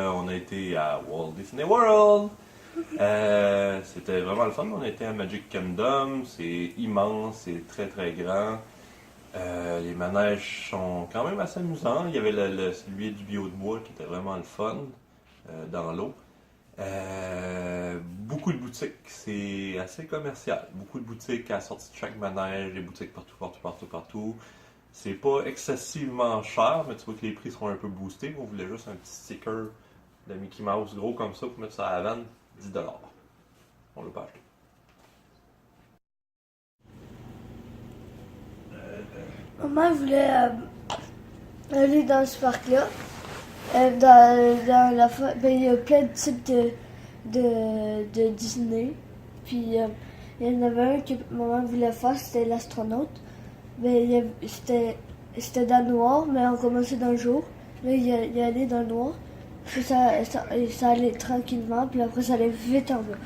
On a été à Walt Disney World. C'était vraiment le fun. On a été à Magic Kingdom. C'est immense, c'est très très grand. Les manèges sont quand même assez amusants. Il y avait celui du bio de bois qui était vraiment le fun dans l'eau. Beaucoup de boutiques, c'est assez commercial. Beaucoup de boutiques à la sortie de chaque manège, des boutiques partout, partout, partout, partout. C'est pas excessivement cher, mais tu vois que les prix sont un peu boostés. On voulait juste un petit sticker de Mickey Mouse gros comme ça pour mettre ça à la vanne, 10$. On l'a pas acheté. Maman voulait aller dans ce parc-là. Il y a plein de types de Disney. Puis il y en avait un que maman voulait faire, c'était l'astronaute. C'était dans le noir, mais on commençait dans le jour. Là, il allait dans le noir. Puis ça allait tranquillement, puis après ça allait vite en bas.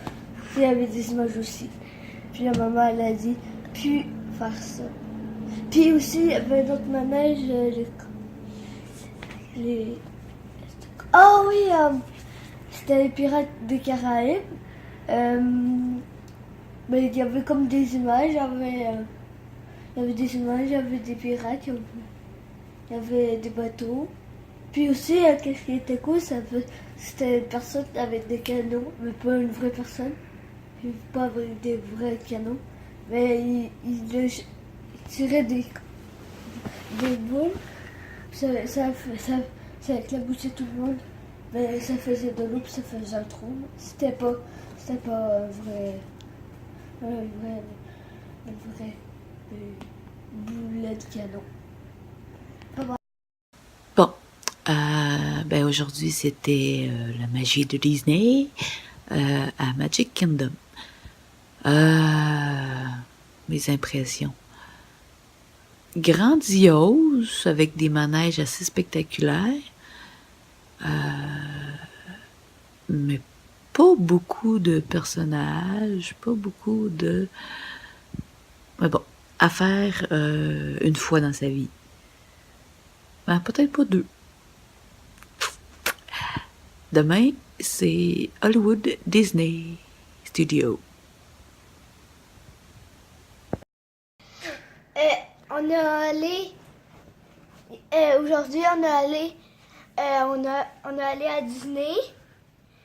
Puis il y avait des images aussi. Puis la maman, elle a dit, puis faire ça. Puis aussi, il y avait un autre manège, les... Ah oui, c'était les Pirates des Caraïbes. Mais il y avait comme des images, il y avait des images, il y avait des pirates, il y avait des bateaux. Puis aussi, qu'est-ce qui était cool, c'était une personne avec des canons, mais pas une vraie personne. Puis pas avec des vrais canons. Mais il tirait des boules, ça éclaboussait tout le monde. Mais ça faisait de l'eau, puis ça faisait un trou. C'était pas un vrai boulet de canon. Bon, ben aujourd'hui c'était la magie de Disney à Magic Kingdom. Mes impressions. Grandiose, avec des manèges assez spectaculaires, mais pas beaucoup de personnages, pas beaucoup de... Mais bon, à faire une fois dans sa vie. Ben, peut-être pas deux. Demain, c'est Hollywood Disney Studio. On est allé aujourd'hui, on est allé à Disney,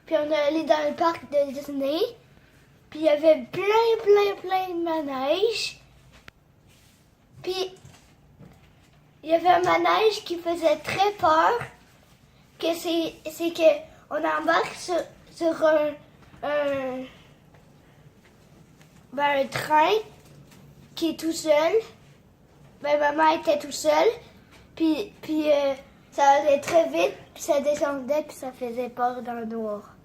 puis on est allé dans le parc de Disney, puis il y avait plein de manèges, puis il y avait un manège qui faisait très peur, que c'est que on embarque sur un train qui est tout seul. Ben, maman était tout seule, puis ça allait très vite, puis ça descendait, puis ça faisait peur dans le noir.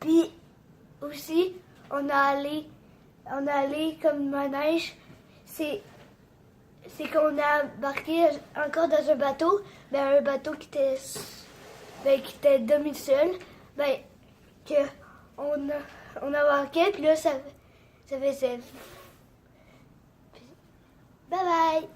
Puis aussi, on est allé comme manège, c'est qu'on a embarqué encore dans un bateau, ben un bateau qui était demi-seul, ben que on embarquait, puis là ça faisait... Bye bye!